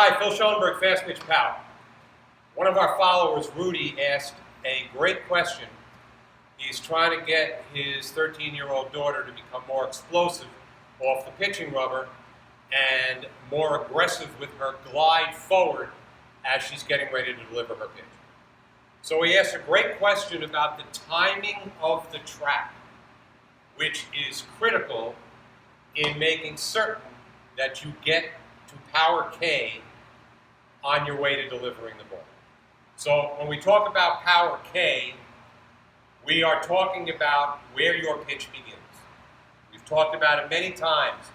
Hi, Phil Schoenberg, Fastpitch Power. One of our followers, Rudy, asked a great question. He's trying to get his 13-year-old daughter to become more explosive off the pitching rubber and more aggressive with her glide forward as she's getting ready to deliver her pitch. So he asked a great question about the timing of the track, which is critical in making certain that you get to power K on your way to delivering the ball. So when we talk about power K, we are talking about where your pitch begins. We've talked about it many times.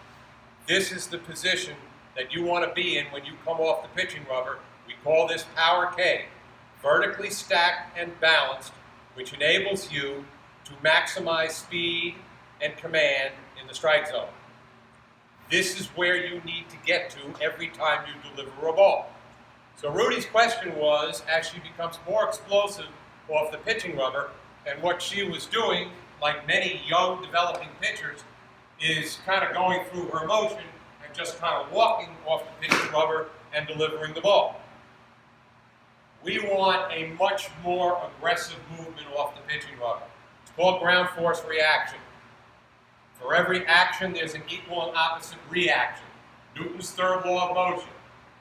This is the position that you want to be in when you come off the pitching rubber. We call this power K, vertically stacked and balanced, which enables you to maximize speed and command in the strike zone. This is where you need to get to every time you deliver a ball. So Rudy's question was, as she becomes more explosive off the pitching rubber, and what she was doing, like many young developing pitchers, is kind of going through her motion and just kind of walking off the pitching rubber and delivering the ball. We want a much more aggressive movement off the pitching rubber. It's called ground force reaction. For every action, there's an equal and opposite reaction. Newton's third law of motion.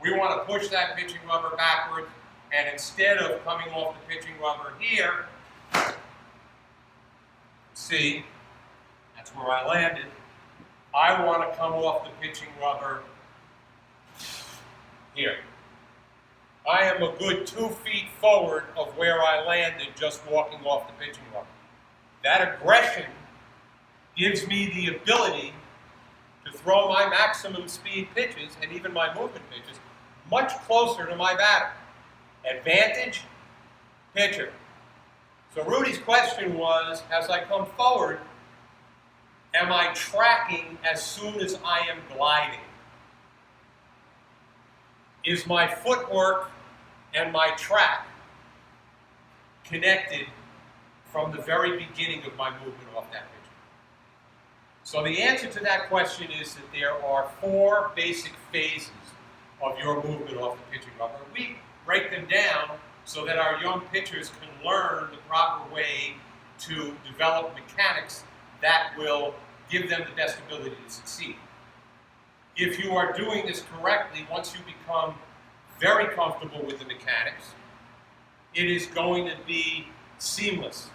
We want to push that pitching rubber backwards, and instead of coming off the pitching rubber here, see, that's where I landed. I want to come off the pitching rubber here. I am a good 2 feet forward of where I landed just walking off the pitching rubber. That aggression gives me the ability to throw my maximum speed pitches and even my movement pitches much closer to my batter. Advantage, pitcher. So Rudy's question was, as I come forward, am I tracking as soon as I am gliding? Is my footwork and my track connected from the very beginning of my movement off that pitch? So the answer to that question is that there are 4 basic phases of your movement off the pitching rubber. We break them down so that our young pitchers can learn the proper way to develop mechanics that will give them the best ability to succeed. If you are doing this correctly, once you become very comfortable with the mechanics, it is going to be seamless.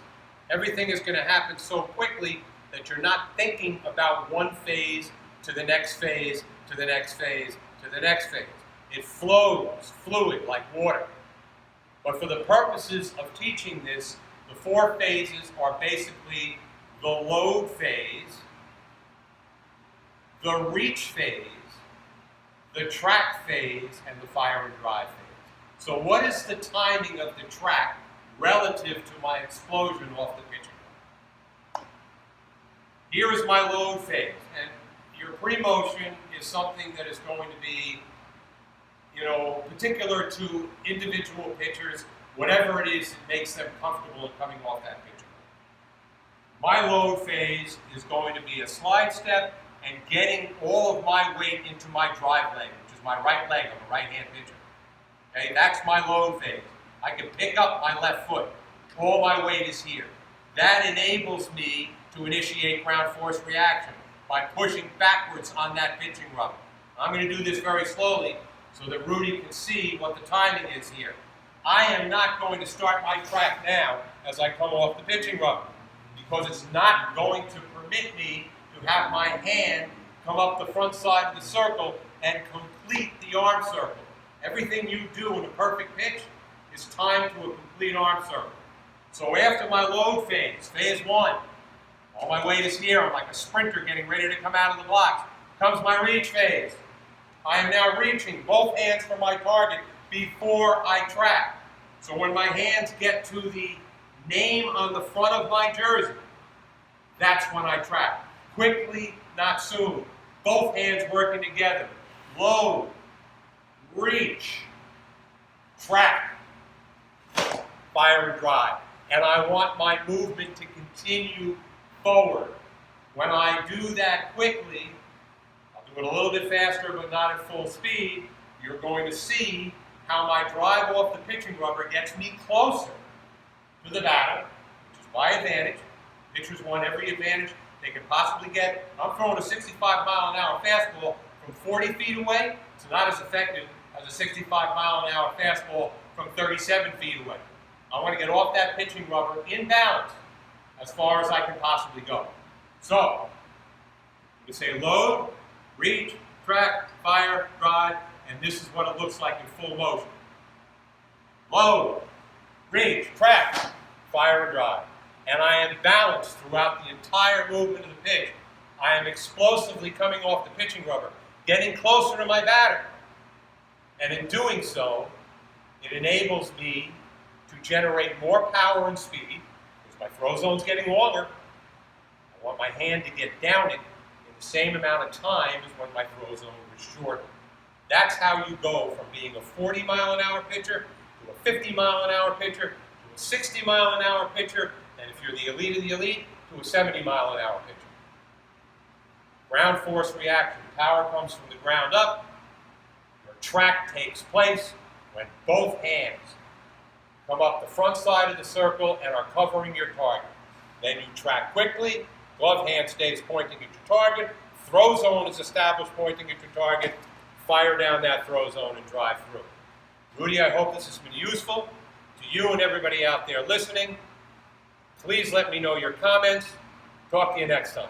Everything is going to happen so quickly that you're not thinking about one phase to the next phase, to the next phase, to the next phase. It flows, fluid, like water. But for the purposes of teaching this, the 4 phases are basically the load phase, the reach phase, the track phase, and the fire and drive phase. So what is the timing of the track relative to my explosion off the pitching rubber? Here is my load phase, and your pre-motion is something that is going to be, particular to individual pitchers. Whatever it is that makes them comfortable in coming off that pitching rubber. My load phase is going to be a slide step and getting all of my weight into my drive leg, which is my right leg. I'm a right-hand pitcher. Okay, that's my load phase. I can pick up my left foot. All my weight is here. That enables me to initiate ground force reaction by pushing backwards on that pitching rubber. I'm going to do this very slowly so that Rudy can see what the timing is here. I am not going to start my track now as I come off the pitching rubber because it's not going to permit me to have my hand come up the front side of the circle and complete the arm circle. Everything you do in a perfect pitch is timed to a complete arm circle. So after my load phase, phase 1, all my weight is here. I'm like a sprinter getting ready to come out of the blocks. Comes my reach phase. I am now reaching both hands for my target before I track. So when my hands get to the name on the front of my jersey, that's when I track. Quickly, not soon. Both hands working together. Load, reach, track, fire and drive. And I want my movement to continue forward. When I do that quickly, I'll do it a little bit faster but not at full speed, you're going to see how my drive off the pitching rubber gets me closer to the batter, which is my advantage. Pitchers want every advantage they can possibly get. I'm throwing a 65-mile-an-hour fastball from 40 feet away. It's not as effective as a 65-mile-an-hour fastball from 37 feet away. I want to get off that pitching rubber in balance as far as I can possibly go. So, you say load, reach, track, fire, drive, and this is what it looks like in full motion. Load, reach, track, fire, and drive. And I am balanced throughout the entire movement of the pitch. I am explosively coming off the pitching rubber, getting closer to my batter. And in doing so, it enables me to generate more power and speed, because my throw zone's getting longer. I want my hand to get down it in the same amount of time as when my throw zone was shorter. That's how you go from being a 40-mile-an-hour pitcher to a 50-mile-an-hour pitcher to a 60-mile-an-hour pitcher, and if you're the elite of the elite, to a 70-mile-an-hour pitcher. Ground force reaction. Power comes from the ground up. Your track takes place when both hands come up the front side of the circle and are covering your target. Then you track quickly. Glove hand stays pointing at your target. Throw zone is established pointing at your target. Fire down that throw zone and drive through. Rudy, I hope this has been useful to you and everybody out there listening. Please let me know your comments. Talk to you next time.